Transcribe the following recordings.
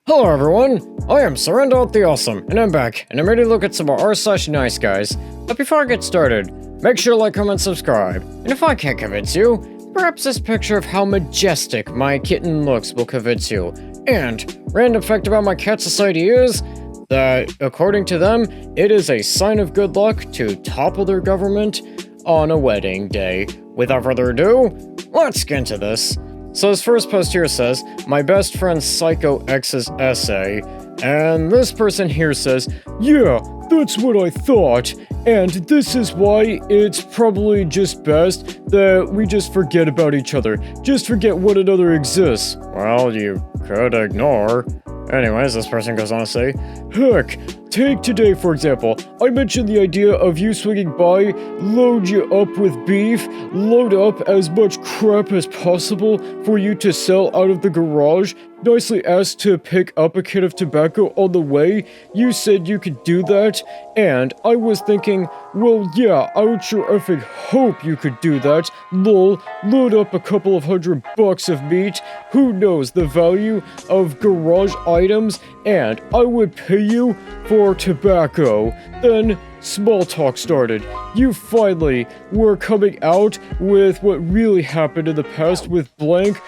Hello everyone, I am Surrender the Awesome, and I'm back, and I'm ready to look at some more r/NiceGuys. But before I get started, make sure to like, comment, subscribe. And if I can't convince you, perhaps this picture of how majestic my kitten looks will convince you. And, random fact about my cat society is that, according to them, it is a sign of good luck to topple their government on a wedding day. Without further ado, let's get into this. So his first post here says, "My best friend Psycho X's essay," and this person here says, "Yeah, that's what I thought, and this is why it's probably just best that we just forget about each other, just forget one another exists." Well, you could ignore. Anyways, this person goes on to say, "Heck, take today for example. I mentioned the idea of you swinging by, load you up with beef, load up as much crap as possible for you to sell out of the garage, nicely asked to pick up a can of tobacco on the way. You said you could do that, and I was thinking, well yeah, I would sure effing hope you could do that. Lol, load up a couple of $100 of meat, who knows the value of garage items, and I would pay you for tobacco." Then small talk started. You finally were coming out with what really happened in the past with blank.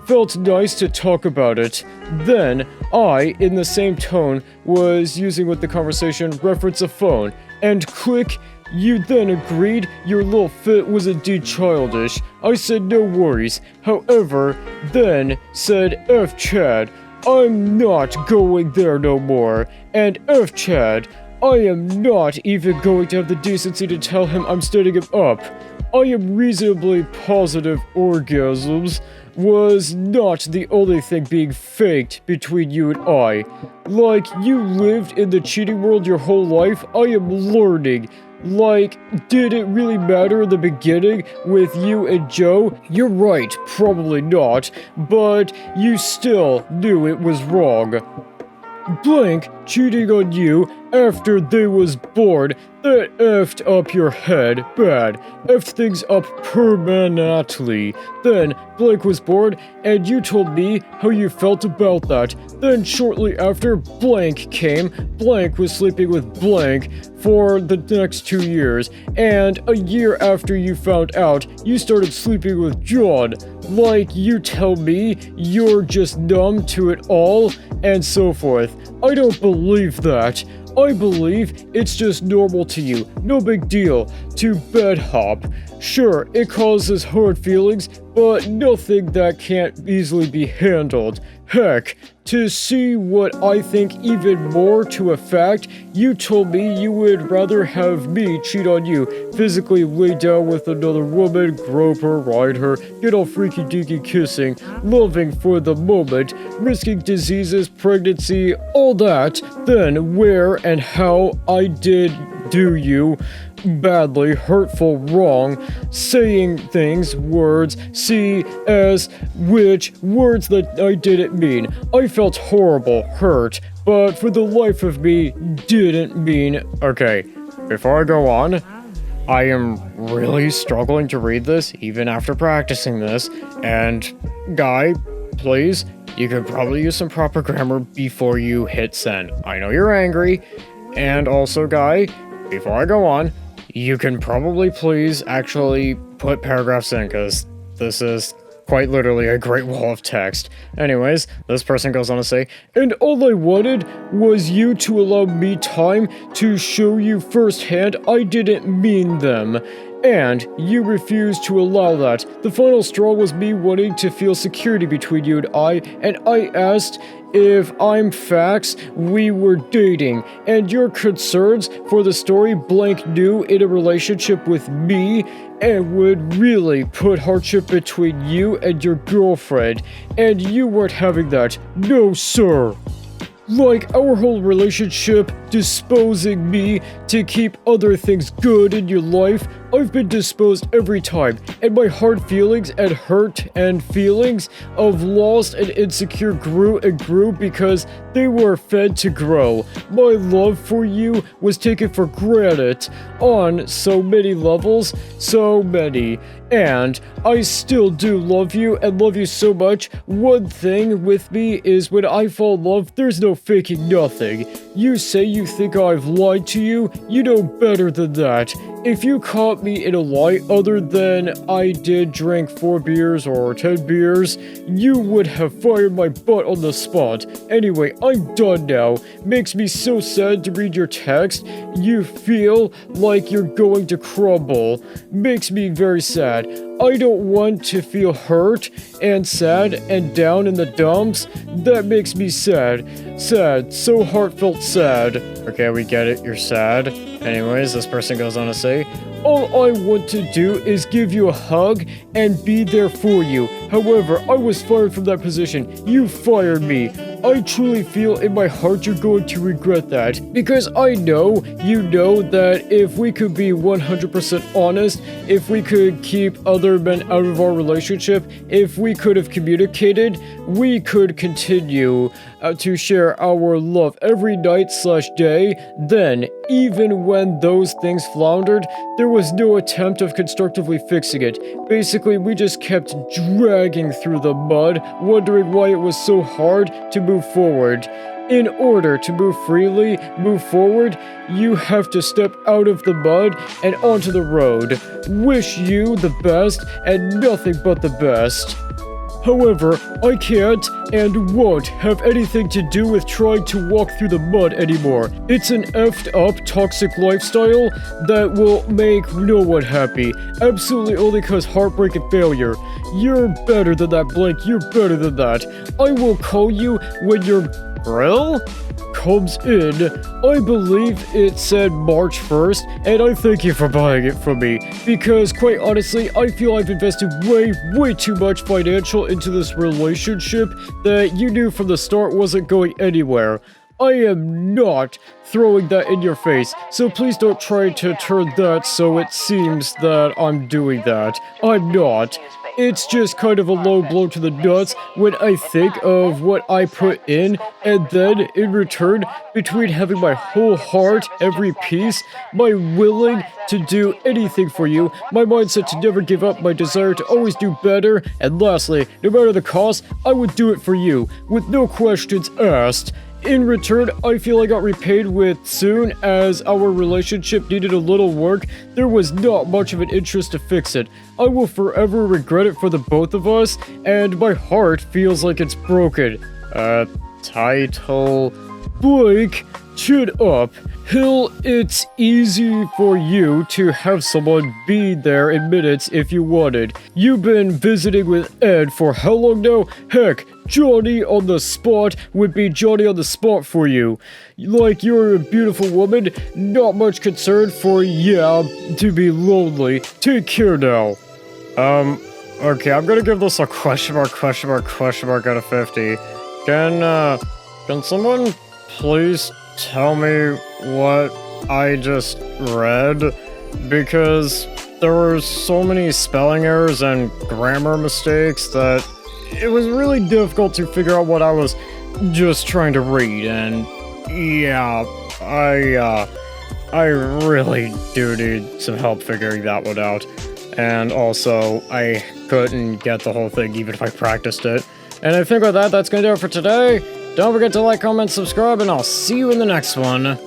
Felt nice to talk about it. Then I, in the same tone, was using with the conversation reference a phone, and click, you then agreed your little fit was indeed childish. I said no worries. However, then said F Chad, I'm not going there no more. And F Chad, I am not even going to have the decency to tell him I'm standing him up. I am reasonably positive orgasms was not the only thing being faked between you and I. Like, you lived in the cheating world your whole life, I am learning. Like, did it really matter in the beginning with you and Joe? You're right, probably not, but you still knew it was wrong. Blank cheating on you after they was born, that effed up your head bad, effed things up permanently. Then Blank was born and you told me how you felt about that. Then shortly after Blank came, Blank was sleeping with Blank for the next 2 years, and a year after you found out, you started sleeping with John. Like, you tell me you're just numb to it all, and so forth. I don't believe that. I believe it's just normal to you, no big deal, to bed hop. Sure, it causes hard feelings, but nothing that can't easily be handled. Heck, to see what I think even more to a fact, you told me you would rather have me cheat on you, physically lay down with another woman, grope her, ride her, get all freaky-deaky kissing, loving for the moment, risking diseases, pregnancy, all that, then where and how I did do you badly, hurtful, wrong, saying things, words, see as which words that I didn't mean. I felt horrible, hurt, but for the life of me, didn't mean. Okay, before I go on, I am really struggling to read this, even after practicing this, and Guy, please, you could probably use some proper grammar before you hit send. I know you're angry, and also Guy, before I go on, you can probably please actually put paragraphs in, because this is quite literally a great wall of text. Anyways, this person goes on to say, and all I wanted was you to allow me time to show you firsthand I didn't mean them. And you refused to allow that. The final straw was me wanting to feel security between you and I asked if I'm facts, we were dating, and your concerns for the story Blank knew in a relationship with me and would really put hardship between you and your girlfriend, and you weren't having that. No, sir. Like our whole relationship disposing me to keep other things good in your life, I've been disposed every time, and my hard feelings and hurt and feelings of lost and insecure grew and grew because they were fed to grow. My love for you was taken for granted on so many levels, so many. And I still do love you and love you so much. One thing with me is when I fall in love, there's no faking nothing. You say you think I've lied to you, you know better than that. If you caught me in a lie other than I did drink 4 beers or 10 beers, you would have fired my butt on the spot. Anyway, I'm done now. Makes me so sad to read your text. You feel like you're going to crumble. Makes me very sad. I don't want to feel hurt and sad and down in the dumps. That makes me sad. Sad. So heartfelt sad. Okay, we get it. You're sad. Anyways, this person goes on to say, all I want to do is give you a hug and be there for you. However, I was fired from that position. You fired me. I truly feel in my heart you're going to regret that. Because I know, you know that if we could be 100% honest, if we could keep other men out of our relationship, if we could have communicated, we could continue to share our love every night/day. Then, even when those things floundered, there was no attempt of constructively fixing it. Basically, we just kept dragging through the mud, wondering why it was so hard to move forward. In order to move freely, move forward, you have to step out of the mud and onto the road. Wish you the best and nothing but the best. However, I can't and won't have anything to do with trying to walk through the mud anymore. It's an effed up toxic lifestyle that will make no one happy. Absolutely only cause heartbreak and failure. You're better than that, Blake. You're better than that. I will call you when your grill comes in. I believe it said March 1st, and I thank you for buying it from me, because quite honestly, I feel I've invested way too much financial into this relationship that you knew from the start wasn't going anywhere. I am not throwing that in your face, so please don't try to turn that so it seems that I'm doing that. I'm not. It's just kind of a low blow to the nuts when I think of what I put in, and then in return, between having my whole heart, every piece, my willing to do anything for you, my mindset to never give up, my desire to always do better, and lastly, no matter the cost, I would do it for you, with no questions asked. In return, I feel I got repaid with soon as our relationship needed a little work. There was not much of an interest to fix it. I will forever regret it for the both of us, and my heart feels like it's broken. Title... Blake, chin up. Hill, it's easy for you to have someone be there in minutes if you wanted. You've been visiting with Ed for how long now? Heck, Johnny on the spot would be Johnny on the spot for you. Like, you're a beautiful woman, not much concern for, to be lonely. Take care now. Okay, I'm gonna give this a question mark out of 50. Can someone please tell me what I just read? Because there were so many spelling errors and grammar mistakes that it was really difficult to figure out what I was just trying to read, and yeah, I really do need some help figuring that one out. And also, I couldn't get the whole thing even if I practiced it. And I think with that, that's gonna do it for today. Don't forget to like, comment, subscribe, and I'll see you in the next one.